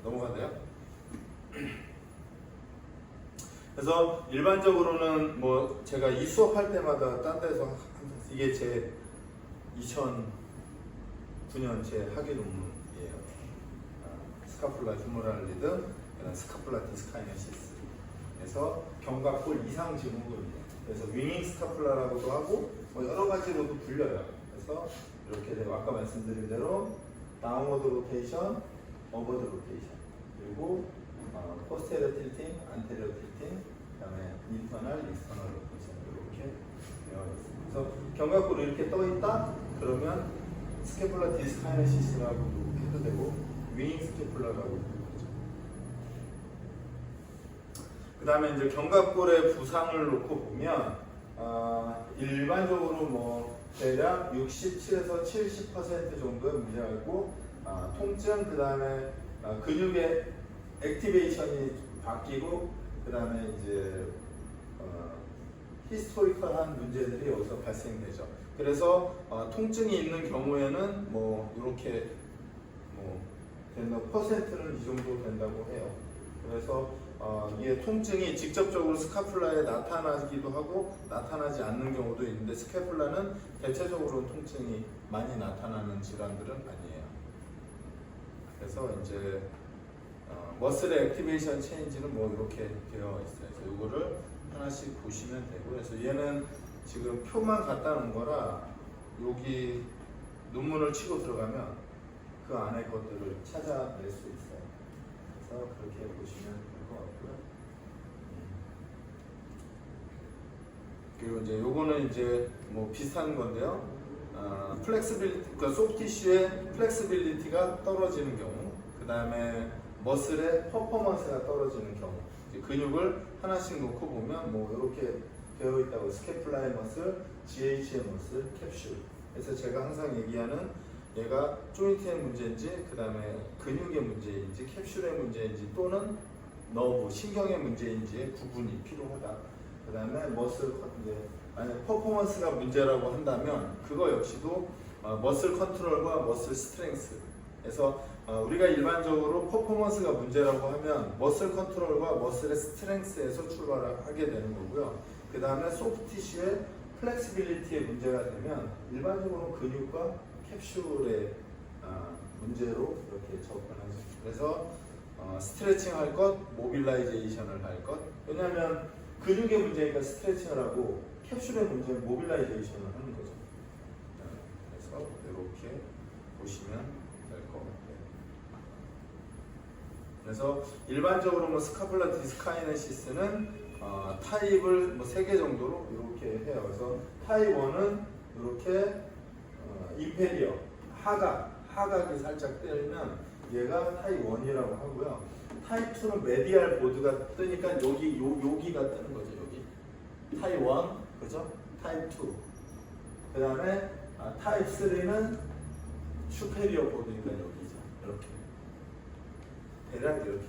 넘어가네요. 그래서 일반적으로는 뭐 제가 이 수업할 때마다 딴 데서 이게 제 2009년 제 학위 논문이에요. 스카풀라 휴머럴 리듬, 스카풀라 디스카이네시스. 그래서 견갑골 이상 증후군이에요. 그래서 윙잉 스카풀라라고도 하고 뭐 여러 가지로도 불려요. 그래서 이렇게 제가 아까 말씀드린 대로 다운워드 로테이션, 어버드 로테이션, 그리고 포스테리어 틸팅, 안테리어 틸팅, 그다음에 인터널, 익스터널 로테이션 이렇게 되어 있습니다. 그래서 견갑골이 이렇게 떠 있다 그러면 스캐풀라 디스카이네시스라고도 해도 되고 윙잉 스캐풀라라고 해도 되죠. 그다음에 이제 견갑골의 부상을 놓고 보면 일반적으로 뭐 대략 67에서 70% 정도의 문제가 있고 통증, 그 다음에 근육의 액티베이션이 바뀌고 그 다음에 이제 히스토리컬한 문제들이 여기서 발생되죠. 그래서 통증이 있는 경우에는 뭐 이렇게 뭐 퍼센트는 이 정도 된다고 해요. 그래서 이게 통증이 직접적으로 스카풀라에 나타나기도 하고 나타나지 않는 경우도 있는데 스카풀라는 대체적으로 통증이 많이 나타나는 질환들은 아니에요. 그래서 이제 머슬의 액티베이션 체인지는 뭐 이렇게 되어 있어요. 그래서 이거를 하나씩 보시면 되고, 그래서 얘는 지금 표만 갖다 놓은 거라 여기 논문을 치고 들어가면 그 안에 것들을 찾아낼 수 있어요. 그래서 그렇게 보시면 될 것 같고요. 그리고 이제 요거는 이제 뭐 비슷한 건데요. 플렉스빌리티, 그러니까 소프티슈의 플렉스빌리티가 떨어지는 경우, 그 다음에 머슬의 퍼포먼스가 떨어지는 경우, 이제 근육을 하나씩 놓고 보면 뭐 이렇게 되어 있다고, 스캐플라의 머슬, GH의 머슬, 캡슐. 그래서 제가 항상 얘기하는 얘가 조인트의 문제인지, 그 다음에 근육의 문제인지, 캡슐의 문제인지, 또는 너브, 신경의 문제인지의 구분이 필요하다. 그 다음에 머슬, 만약 퍼포먼스가 문제라고 한다면 그거 역시도 머슬 컨트롤과 머슬 스트렝스. 그래서 우리가 일반적으로 퍼포먼스가 문제라고 하면 머슬 컨트롤과 머슬의 스트렝스에서 출발하게 되는 거고요. 그 다음에 소프티슈의 플렉시빌리티의 문제가 되면 일반적으로 근육과 캡슐의 문제로 이렇게 접근하죠. 그래서 스트레칭 할 것, 모빌라이제이션을 할 것. 왜냐하면 근육의 문제니까 스트레칭을 하고 캡슐의 문제는 모빌라이제이션을 하는 거죠. 그래서 이렇게 보시면 될 것 같아요. 그래서 일반적으로 뭐 스카풀라 디스카이네시스는 타입을 뭐 3개 정도로 이렇게 해요. 그래서 타입 1은 이렇게 인페리어, 하각이 살짝 뜨면 얘가 타입 1이라고 하고요. 타입 2는 메디알 보드가 뜨니까 여기가 뜨는 거죠. 여기 타입 1, 그죠? 타입 2. 그 다음에 타입 3는 슈페리어 보드니까 여기죠. 이렇게 대략 이렇게.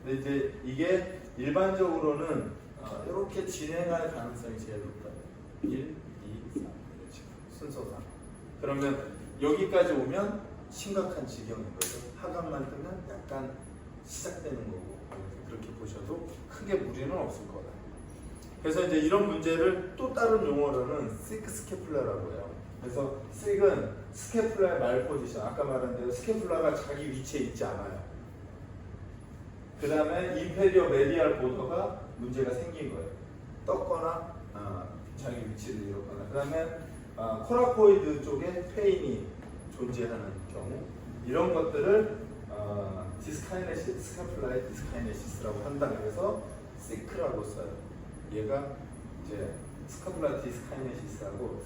근데 이제 이게 일반적으로는 이렇게 진행할 가능성이 제일 높아요. 1, 2, 3 이렇게 순서상. 그러면 여기까지 오면 심각한 지경인 거죠. 하각만 뜨면 약간 시작되는 거고, 그렇게 보셔도 크게 무리는 없을 거다. 그래서 이제 이런 문제를 또 다른 용어로는 시크 스캐플라라고 해요. 그래서 식은 스캐플라의 말 포지션, 아까 말한 대로 스캐플라가 자기 위치에 있지 않아요. 그 다음에 인페리어 메디알 보더가 문제가 생긴 거예요. 떴거나 자기 위치를 잃었거나. 그 다음에 코라코이드 쪽에 페인이 존재하는 경우, 이런 것들을 디스카이네시스, 스카플라의 디스카이네시스라고 한다. 그래서 시크라고 써요. 얘가 이제 스카플라 디스카이네시스하고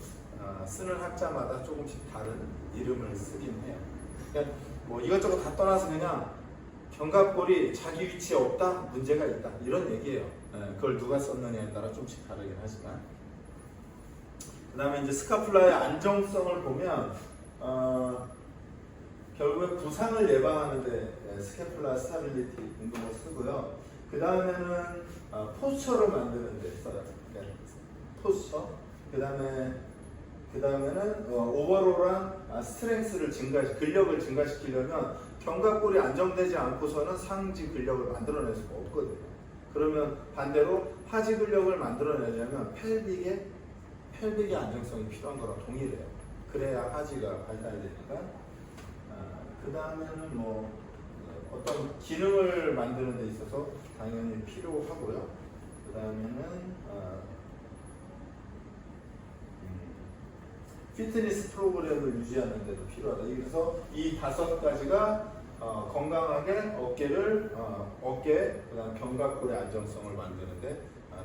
쓰는 학자마다 조금씩 다른 이름을 쓰긴 해요. 그러니까 뭐 이것저것 다 떠나서 그냥 견갑골이 자기 위치에 없다, 문제가 있다, 이런 얘기예요. 그걸 누가 썼느냐에 따라 조금씩 다르긴 하지만. 그 다음에 이제 스카플라의 안정성을 보면 결국에 부상을 예방하는데 스캐플라 스타빌리티 운동을 쓰고요. 그 다음에는 포스처를 만드는 데 써요. 그러니까 포스처. 그 다음에는 오버롤한 스트렝스를 근력을 증가시키려면 견갑골이 안정되지 않고서는 상지 근력을 만들어낼 수가 없거든요. 그러면 반대로 하지 근력을 만들어내려면 펠빅의 안정성이 필요한 거랑 동일해요. 그래야 하지가 발달되니까. 그 다음에는 뭐 어떤 기능을 만드는 데 있어서 당연히 필요하고요. 그 다음에는 피트니스 프로그램을 유지하는 데도 필요하다. 그래서 이 5가지가 건강하게 어깨, 그다음 견갑골의 안정성을 만드는데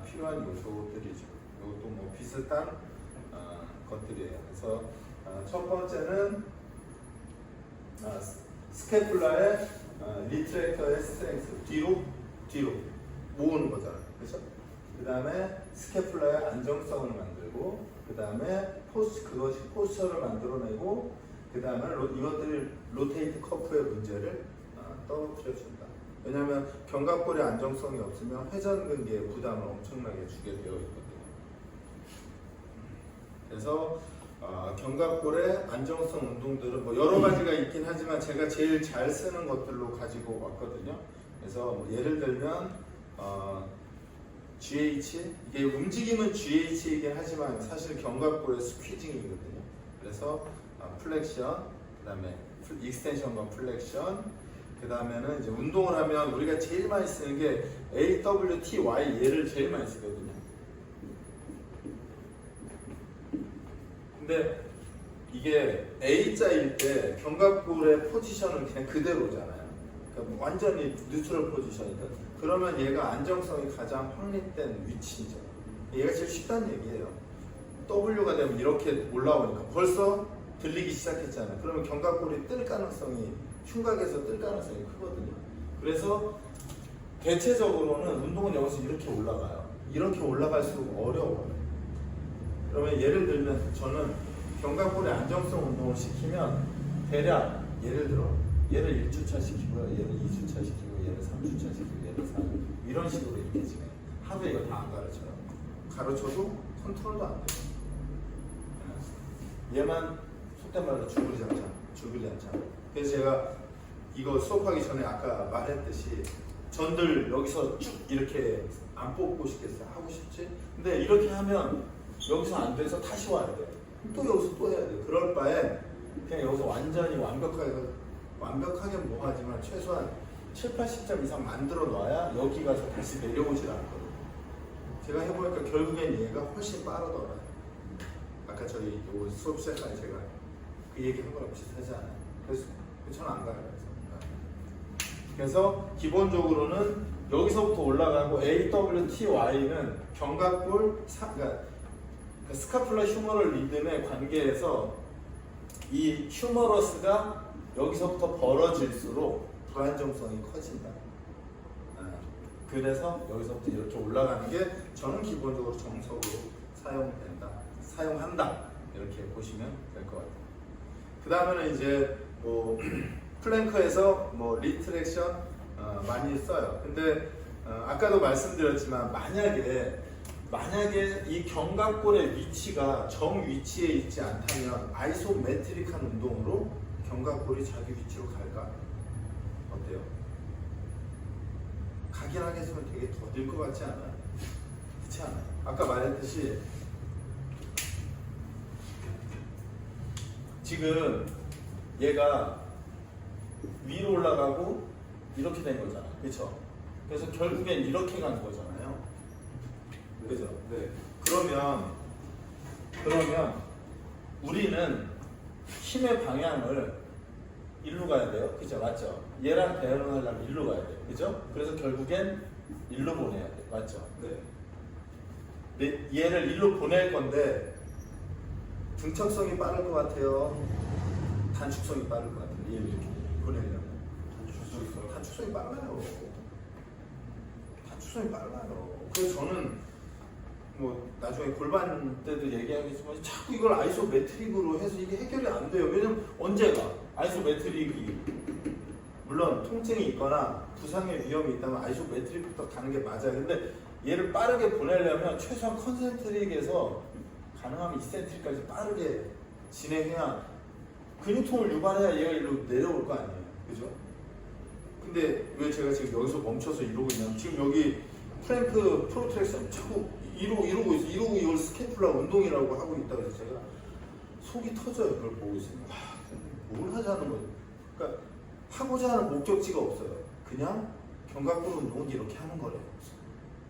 필요한 요소들이죠. 이것도 뭐 비슷한 것들이에요. 그래서 첫 번째는 스캐플라의 리트랙터의 스트렝스, 뒤로 모으는 거잖아요. 그렇죠? 그 다음에 스캐플라의 안정성을 만들고, 그 다음에 그것이 포스처를 만들어내고, 그 다음에 이것들이 로테이트 커프의 문제를 떨어뜨려준다. 왜냐하면 견갑골의 안정성이 없으면 회전근개에 부담을 엄청나게 주게 되어 있거든요. 그래서 견갑골의 안정성 운동들은 뭐 여러 가지가 있긴 하지만 제가 제일 잘 쓰는 것들로 가지고 왔거든요. 그래서 뭐 예를 들면 GH, 이게 움직임은 GH이긴 하지만 사실 견갑골의 스퀴징이거든요. 그래서 플렉션, 그 다음에 익스텐션과 플렉션, 그 다음에는 이제 운동을 하면 우리가 제일 많이 쓰는 게 AWTY, 얘를 제일 많이 쓰거든요. 근데 이게 A자일 때 견갑골의 포지션은 그냥 그대로잖아요. 그러니까 완전히 뉴트럴 포지션이거든. 그러면 얘가 안정성이 가장 확립된 위치죠. 얘가 제일 쉽다는 얘기예요. W가 되면 이렇게 올라오니까 벌써 들리기 시작했잖아요. 그러면 견갑골이 뜰 가능성이, 흉곽에서 뜰 가능성이 크거든요. 그래서 대체적으로는 운동은 여기서 이렇게 올라가요. 이렇게 올라갈수록 어려워요. 그러면 예를 들면 저는 견갑골의 안정성 운동을 시키면 대략 예를 들어 얘를 1주차 시키고요, 얘를 2주차 시키고, 얘를 3주차 시키고, 얘를 4주차 이런 식으로 이렇게 진행. 하루에 이거 다 안 가르쳐요. 가르쳐도 컨트롤도 안 돼요. 얘만 속된 말로 줄거리지 않잖아. 그래서 제가 이거 수업하기 전에 아까 말했듯이 전들 여기서 쭉 이렇게 안 뽑고 싶겠어요? 하고 싶지? 근데 이렇게 하면 여기서 안 돼서 다시 와야 돼. 또 여기서 또 해야 돼. 그럴 바에 그냥 여기서 완전히 완벽하게 뭐 하지만 최소한 7, 80점 이상 만들어 놔야 여기 가서 다시 내려오질 않거든요. 제가 해보니까 결국엔 얘가 훨씬 빠르더라고요. 아까 저희 요 수업 시작할 제가 그 얘기한 거랑 비슷하지 않아요? 그래서 저는 안 가요. 그래서 기본적으로는 여기서부터 올라가고 AWTY는 견갑골, 그러니까 스카플라 휴머럴 리듬의 관계에서 이 휴머러스가 여기서부터 벌어질수록 불안정성이 커진다. 그래서 여기서부터 이렇게 올라가는 게 저는 기본적으로 정석으로 사용한다. 이렇게 보시면 될 것 같아요. 그 다음에는 이제 뭐 플랭크에서 뭐 리트랙션 많이 써요. 근데 아까도 말씀드렸지만 만약에 이 견갑골의 위치가 정 위치에 있지 않다면 아이소메트릭한 운동으로 견갑골이 자기 위치로 갈까? 어때요? 가긴 하겠지만 되게 더딜 것 같지 않아요? 그렇지 않아요? 아까 말했듯이 지금 얘가 위로 올라가고 이렇게 된 거잖아. 그렇죠? 그래서 결국엔 이렇게 간 거잖아요. 그죠? 네. 그러면 우리는 힘의 방향을 일로 가야 돼요. 그죠? 맞죠? 얘랑 대응하려면 일로 가야 돼요. 그죠? 그래서 결국엔 일로 보내야 돼. 맞죠? 네. 얘를 일로 보낼 건데 등척성이 빠를 것 같아요. 단축성이 빠를 것 같아요. 얘를 이렇게 보내려면 단축성이 빨라요. 그래서 저는 뭐 나중에 골반 때도 얘기하겠지만 자꾸 이걸 아이소메트릭으로 해서 이게 해결이 안 돼요. 왜냐면 언제가 아이소메트릭이 물론 통증이 있거나 부상의 위험이 있다면 아이소메트릭부터 가는 게 맞아요. 근데 얘를 빠르게 보내려면 최소한 컨센트릭에서 가능하면 이센트릭까지 빠르게 진행해야 근육통을 유발해야 얘가 일로 내려올 거 아니에요. 그죠? 근데 왜 제가 지금 여기서 멈춰서 이러고 있냐면 지금 여기 프랭크 프로트랙션 자꾸 이러고 있어. 이러고 이걸 스캐플라 운동이라고 하고 있다 그래서 제가 속이 터져요. 그걸 보고 있으면 뭘 하자는 거예요. 그러니까 하고자 하는 목적지가 없어요. 그냥 견갑골 운동은 이렇게 하는 거래요.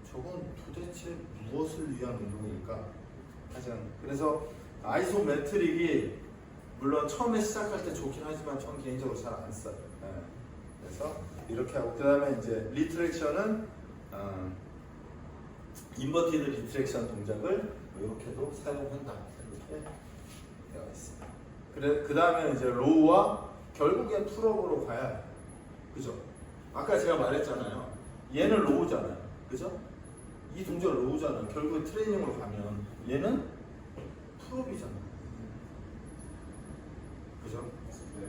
저건 도대체 무엇을 위한 운동일까? 가장 그래서 아이소메트릭이 물론 처음에 시작할 때 좋긴 하지만 전 개인적으로 잘 안 써요. 네. 그래서 이렇게 하고 그 다음에 이제 리트랙션은 인버티드 리트랙션 동작을 이렇게도 사용한다. 이렇게 되어 있습니다. 그래 그 다음에 이제 로우와 결국엔 풀업으로 가야 해요. 그죠? 아까 제가 말했잖아요. 얘는 로우잖아요. 그죠? 이 동작은 로우잖아요. 결국 트레이닝으로 가면 얘는 풀업이잖아요. 그죠? 네.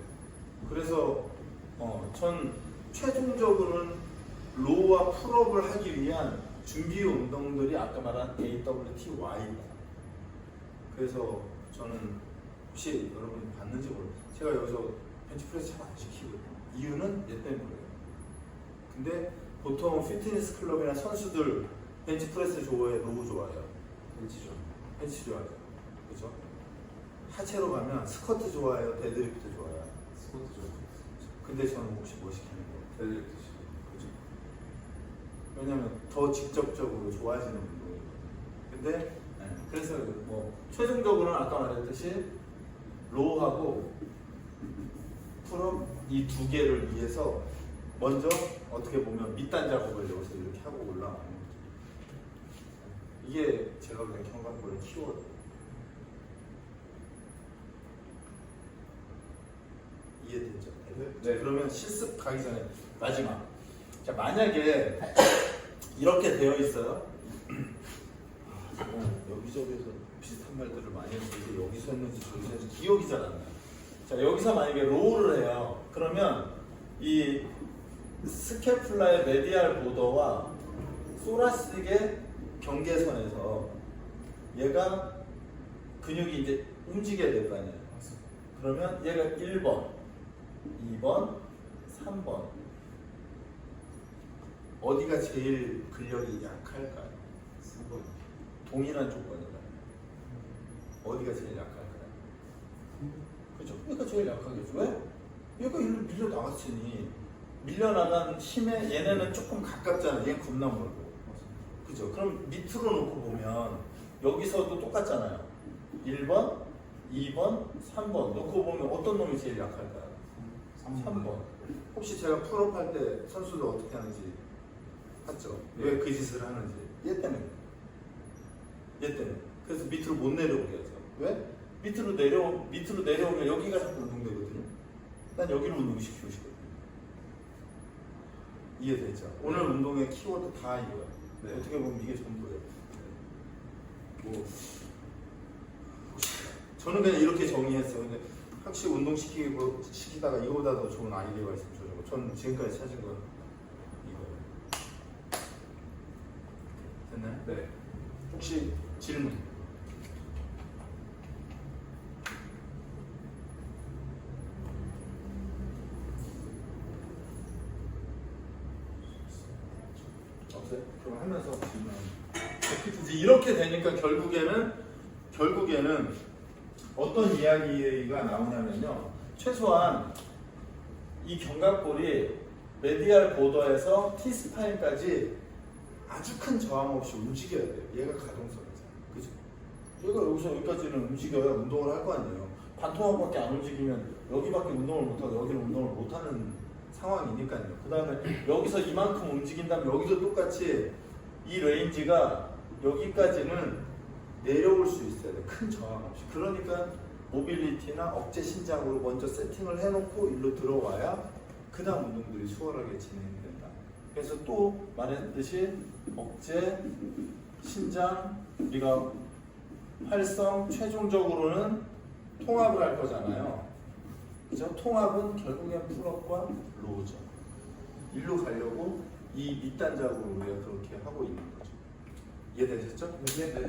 그래서 전 최종적으로는 로우와 풀업을 하기 위한 준비 운동들이 아까 말한 AWT-Y입니다. 그래서 저는 혹시 여러분이 봤는지 모르겠어요. 제가 여기서 벤치프레스 잘 안 시키거든요. 이유는 얘 때문이에요. 근데 보통 피트니스 클럽이나 선수들 벤치프레스 좋아해요? 로우 좋아해요? 벤치 좋아해요. 그죠? 하체로 가면 스쿼트 좋아해요? 데드리프트 좋아해요? 스쿼트 좋아해요. 근데 저는 혹시 뭐 시키는 거예요? 데드리프트 시켜요. 그죠? 왜냐면 더 직접적으로 좋아지는 운동이거든요. 근데 그래서 뭐 최종적으로는 아까 말했듯이 로우하고 풀업 이 두 개를 위해서 먼저 어떻게 보면 밑단 작업을 여기서 이렇게 하고 올라가는 거죠. 이게 제가 그냥 견갑골의 키워드. 이해됐죠? 네. 그러면 실습 가기 전에 마지막. 자, 만약에 이렇게 되어 있어요. 여기저기서 비슷한 말들을 많이 했는데 여기서 했는지 저기서 했는지 기억이 잘 안 나요. 자, 여기서 만약에 로우를 해요. 그러면 이 스캐플라의 메디알 보더와 소라식의 경계선에서 얘가 근육이 이제 움직여야 될 거 아니에요. 그러면 얘가 1번, 2번, 3번 어디가 제일 근력이 약할까요? 3번. 동일한 조건이다. 어디가 제일 약할까요? 그죠? 얘가 제일 약하겠죠. 왜? 얘가 일로 밀려 나갔으니 밀려나간 힘에 얘네는 조금 가깝잖아. 얘는 겁나 멀고. 그죠? 그럼 밑으로 놓고 보면 여기서도 똑같잖아요. 1번, 2번, 3번 놓고 보면 어떤 놈이 제일 약할까요? 3번. 혹시 제가 풀업할 때 선수들 어떻게 하는지 봤죠? 왜 그 짓을 하는지. 얘 때문에. 얘 때문에. 그래서 밑으로 못 내려오게 하죠. 왜? 밑으로 내려오면 여기가 자꾸 운동되거든요. 난 여기를 운동시키고 싶거든요. 이해되죠? 오늘 운동의 키워드 다 이거야. 네. 어떻게 보면 이게 전부예요. 뭐 저는 그냥 이렇게 정리했어요. 근데 확실히 시키다가 이거보다 더 좋은 아이디어가 있으면 좋죠. 저는 지금까지 찾은 건 이거예요. 됐나요? 네. 혹시 질문? 없어요? 그럼 하면서 질문. 이제 이렇게 되니까 결국에는 어떤 이야기가 나오냐면요. 최소한 이 견갑골이 메디알 보더에서 T스파인까지 아주 큰 저항 없이 움직여야 돼요. 얘가 가동성이잖아요. 그죠? 얘가 여기서 여기까지는 움직여야 운동을 할 거 아니에요. 반토막밖에 안 움직이면 여기밖에 운동을 못하고 여기는 운동을 못하는 상황이니까요. 그 다음에 여기서 이만큼 움직인다면 여기도 똑같이 이 레인지가 여기까지는 내려올 수 있어야 돼요. 큰 저항 없이. 그러니까 모빌리티나 억제 신장으로 먼저 세팅을 해놓고 일로 들어와야 그 다음 운동들이 수월하게 진행된다. 그래서 또 말했듯이 억제, 신장, 우리가 활성, 최종적으로는 통합을 할 거잖아요. 그죠? 통합은 결국엔 풀업과 로우죠. 일로 가려고 이 밑단작으로 우리가 그렇게 하고 있는 거죠. 이해되셨죠? 네.